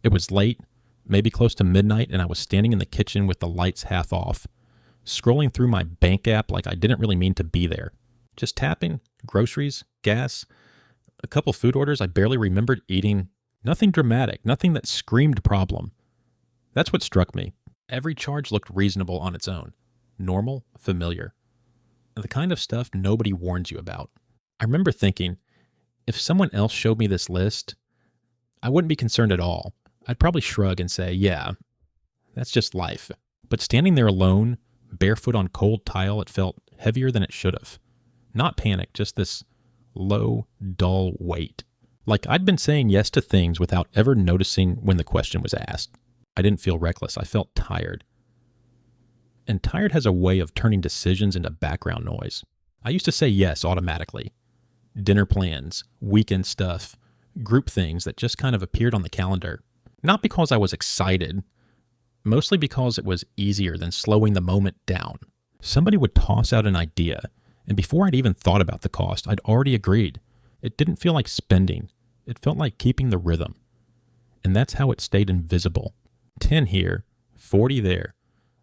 It was late, maybe close to midnight, and I was standing in the kitchen with the lights half off, scrolling through my bank app like I didn't really mean to be there. Just tapping, groceries, gas, a couple food orders I barely remembered eating. Nothing dramatic, nothing that screamed problem. That's what struck me. Every charge looked reasonable on its own. Normal, familiar. The kind of stuff nobody warns you about. I remember thinking, if someone else showed me this list, I wouldn't be concerned at all. I'd probably shrug and say, yeah, that's just life. But standing there alone, barefoot on cold tile, it felt heavier than it should have. Not panic, just this low, dull weight. Like I'd been saying yes to things without ever noticing when the question was asked. I didn't feel reckless. I felt tired. And tired has a way of turning decisions into background noise. I used to say yes automatically. Dinner plans, weekend stuff, group things that just kind of appeared on the calendar. Not because I was excited, mostly because it was easier than slowing the moment down. Somebody would toss out an idea, and before I'd even thought about the cost, I'd already agreed. It didn't feel like spending. It felt like keeping the rhythm. And that's how it stayed invisible. 10 here, 40 there.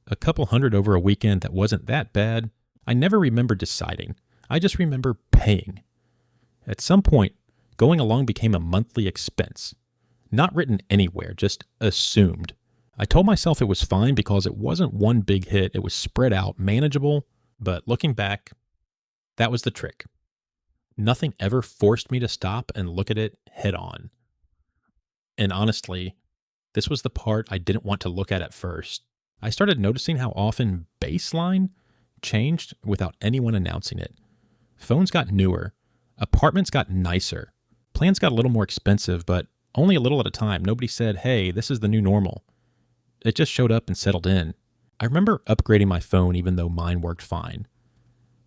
A couple hundred over a weekend that wasn't that bad. I never remember deciding. I just remember paying. At some point, going along became a monthly expense. Not written anywhere, just assumed. I told myself it was fine because it wasn't one big hit. It was spread out, manageable. But looking back, that was the trick. Nothing ever forced me to stop and look at it head on. And honestly, this was the part I didn't want to look at first. I started noticing how often baseline changed without anyone announcing it. Phones got newer. Apartments got nicer. Plans got a little more expensive, but only a little at a time. Nobody said, hey, this is the new normal. It just showed up and settled in. I remember upgrading my phone even though mine worked fine.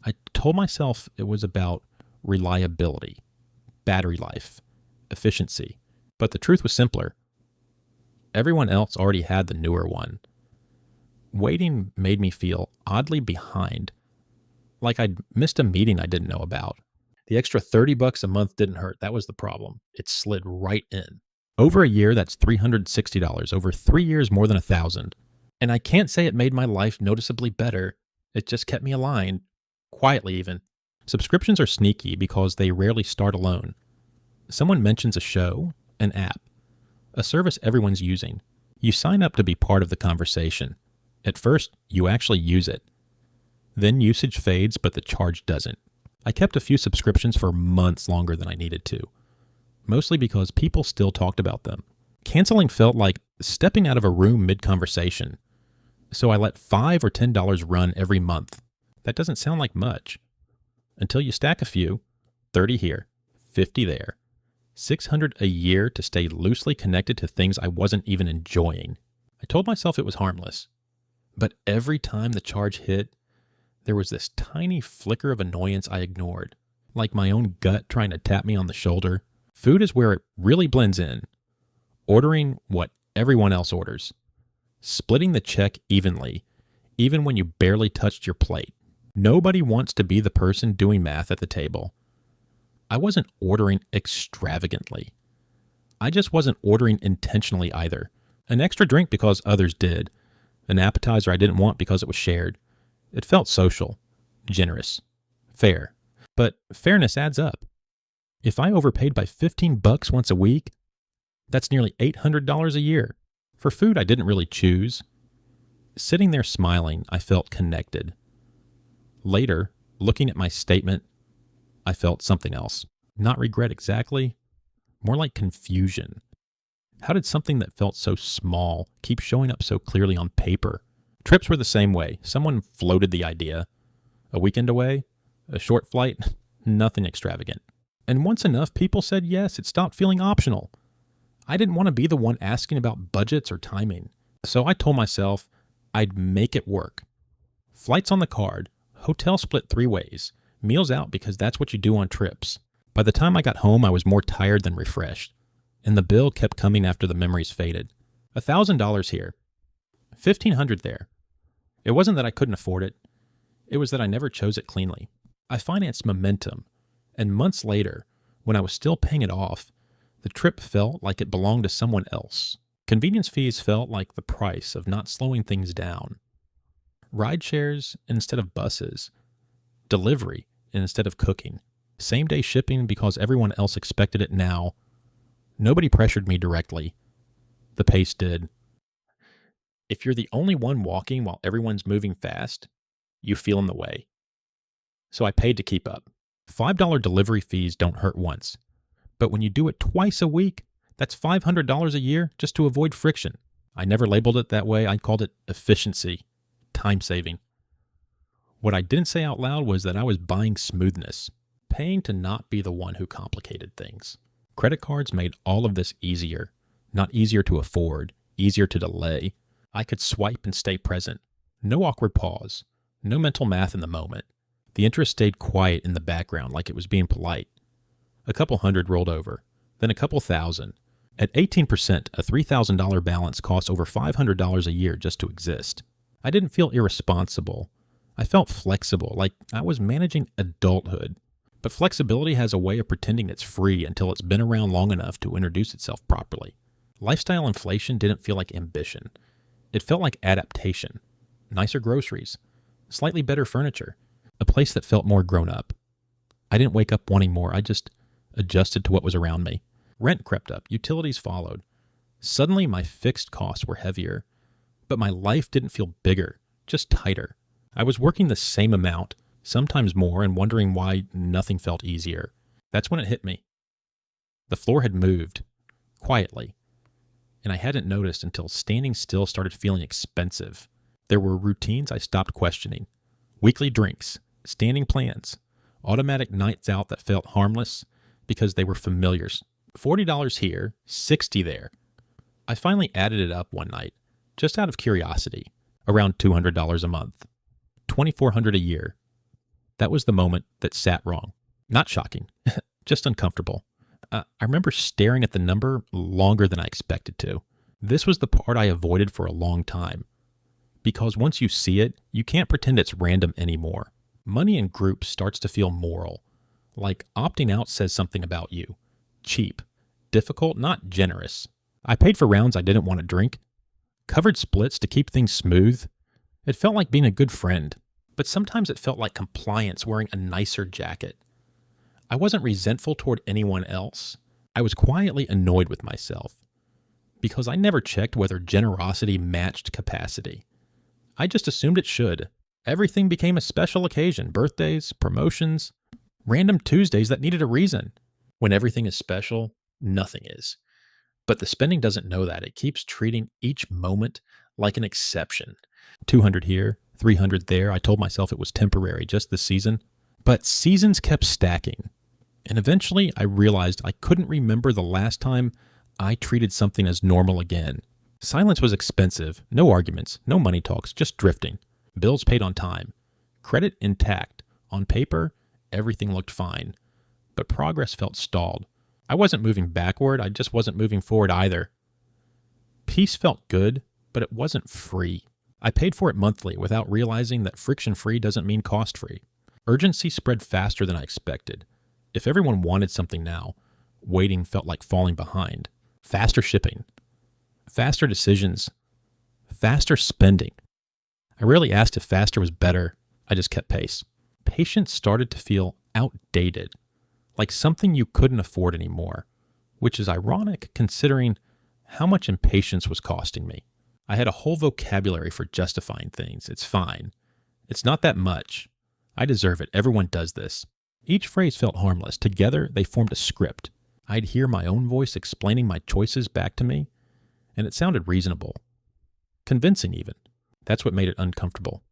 I told myself it was about reliability, battery life, efficiency. But the truth was simpler. Everyone else already had the newer one. Waiting made me feel oddly behind, like I'd missed a meeting I didn't know about. The extra $30 a month didn't hurt. That was the problem. It slid right in. Over a year, that's $360. Over 3 years, more than $1,000. And I can't say it made my life noticeably better. It just kept me aligned, quietly even. Subscriptions are sneaky because they rarely start alone. Someone mentions a show, an app, a service everyone's using. You sign up to be part of the conversation. At first, you actually use it. Then usage fades, but the charge doesn't. I kept a few subscriptions for months longer than I needed to, mostly because people still talked about them. Canceling felt like stepping out of a room mid-conversation, so I let $5 or $10 run every month. That doesn't sound like much. Until you stack a few, 30 here, 50 there, 600 a year to stay loosely connected to things I wasn't even enjoying. I told myself it was harmless, but every time the charge hit, there was this tiny flicker of annoyance I ignored, like my own gut trying to tap me on the shoulder. Food is where it really blends in. Ordering what everyone else orders. Splitting the check evenly, even when you barely touched your plate. Nobody wants to be the person doing math at the table. I wasn't ordering extravagantly. I just wasn't ordering intentionally either. An extra drink because others did. An appetizer I didn't want because it was shared. It felt social, generous, fair. But fairness adds up. If I overpaid by $15 once a week, that's nearly $800 a year. For food I didn't really choose. Sitting there smiling, I felt connected. Later, looking at my statement, I felt something else. Not regret exactly, more like confusion. How did something that felt so small keep showing up so clearly on paper? Trips were the same way. Someone floated the idea. A weekend away? A short flight? Nothing extravagant. And once enough people said yes, it stopped feeling optional. I didn't want to be the one asking about budgets or timing. So I told myself I'd make it work. Flights on the card, hotel split 3 ways, meals out because that's what you do on trips. By the time I got home, I was more tired than refreshed. And the bill kept coming after the memories faded. $1,000 here. $1,500 there. It wasn't that I couldn't afford it. It was that I never chose it cleanly. I financed momentum, and months later, when I was still paying it off, the trip felt like it belonged to someone else. Convenience fees felt like the price of not slowing things down. Ride shares instead of buses. Delivery instead of cooking. Same-day shipping because everyone else expected it now. Nobody pressured me directly. The pace did. If you're the only one walking while everyone's moving fast, you feel in the way. So I paid to keep up. $5 delivery fees don't hurt once. But when you do it twice a week, that's $500 a year just to avoid friction. I never labeled it that way. I called it efficiency, time saving. What I didn't say out loud was that I was buying smoothness, paying to not be the one who complicated things. Credit cards made all of this easier, not easier to afford, easier to delay. I could swipe and stay present. No awkward pause, no mental math in the moment. The interest stayed quiet in the background like it was being polite. A couple hundred rolled over, then a couple thousand. At 18%, a $3,000 balance cost over $500 a year just to exist. I didn't feel irresponsible. I felt flexible, like I was managing adulthood. But flexibility has a way of pretending it's free until it's been around long enough to introduce itself properly. Lifestyle inflation didn't feel like ambition. It felt like adaptation. Nicer groceries, slightly better furniture, a place that felt more grown up. I didn't wake up wanting more. I just adjusted to what was around me. Rent crept up. Utilities followed. Suddenly, my fixed costs were heavier, but my life didn't feel bigger, just tighter. I was working the same amount, sometimes more, and wondering why nothing felt easier. That's when it hit me. The floor had moved, quietly, and I hadn't noticed until standing still started feeling expensive. There were routines I stopped questioning. Weekly drinks, standing plans, automatic nights out that felt harmless because they were familiars. $40 here, $60 there. I finally added it up one night, just out of curiosity, around $200 a month, $2,400 a year. That was the moment that sat wrong. Not shocking, just uncomfortable. I remember staring at the number longer than I expected to. This was the part I avoided for a long time. Because once you see it, you can't pretend it's random anymore. Money in groups starts to feel moral. Like opting out says something about you. Cheap. Difficult, not generous. I paid for rounds I didn't want to drink. Covered splits to keep things smooth. It felt like being a good friend. But sometimes it felt like compliance wearing a nicer jacket. I wasn't resentful toward anyone else. I was quietly annoyed with myself. Because I never checked whether generosity matched capacity. I just assumed it should. Everything became a special occasion. Birthdays, promotions, random Tuesdays that needed a reason. When everything is special, nothing is. But the spending doesn't know that. It keeps treating each moment like an exception. 200 here, 300 there. I told myself it was temporary, just this season. But seasons kept stacking. And eventually I realized I couldn't remember the last time I treated something as normal again. Silence was expensive. No arguments, no money talks, just drifting. Bills paid on time. Credit intact. On paper, everything looked fine. But progress felt stalled. I wasn't moving backward, I just wasn't moving forward either. Peace felt good, but it wasn't free. I paid for it monthly without realizing that friction-free doesn't mean cost-free. Urgency spread faster than I expected. If everyone wanted something now, waiting felt like falling behind. Faster shipping. Faster decisions. Faster spending. I rarely asked if faster was better. I just kept pace. Patience started to feel outdated, like something you couldn't afford anymore, which is ironic considering how much impatience was costing me. I had a whole vocabulary for justifying things. It's fine. It's not that much. I deserve it. Everyone does this. Each phrase felt harmless. Together, they formed a script. I'd hear my own voice explaining my choices back to me, and it sounded reasonable. Convincing, even. That's what made it uncomfortable.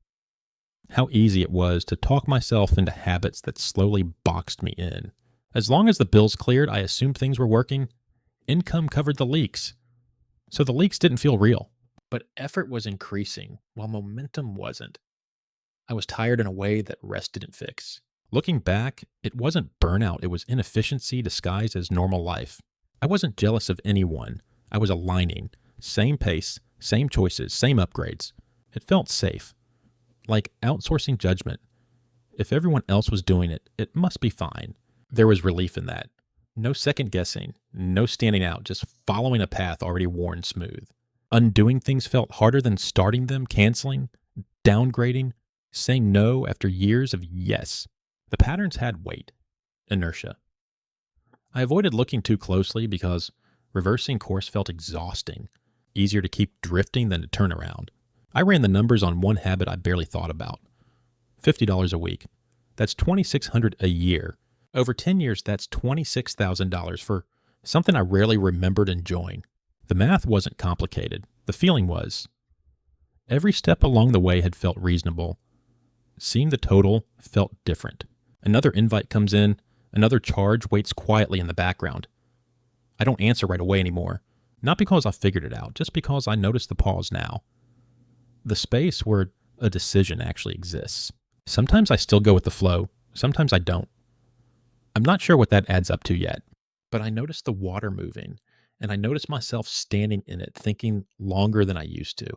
How easy it was to talk myself into habits that slowly boxed me in. As long as the bills cleared, I assumed things were working. Income covered the leaks. So the leaks didn't feel real. But effort was increasing, while momentum wasn't. I was tired in a way that rest didn't fix. Looking back, it wasn't burnout, it was inefficiency disguised as normal life. I wasn't jealous of anyone. I was aligning. Same pace, same choices, same upgrades. It felt safe. Like outsourcing judgment. If everyone else was doing it, it must be fine. There was relief in that. No second guessing, no standing out, just following a path already worn smooth. Undoing things felt harder than starting them, canceling, downgrading, saying no after years of yes. The patterns had weight, inertia. I avoided looking too closely because reversing course felt exhausting, easier to keep drifting than to turn around. I ran the numbers on one habit I barely thought about. $50 a week. That's $2,600 a year. Over 10 years, that's $26,000 for something I rarely remembered enjoying. The math wasn't complicated. The feeling was. Every step along the way had felt reasonable. Seeing the total felt different. Another invite comes in. Another charge waits quietly in the background. I don't answer right away anymore. Not because I figured it out, just because I notice the pause now. The space where a decision actually exists. Sometimes I still go with the flow. Sometimes I don't. I'm not sure what that adds up to yet, but I notice the water moving, and I notice myself standing in it, thinking longer than I used to.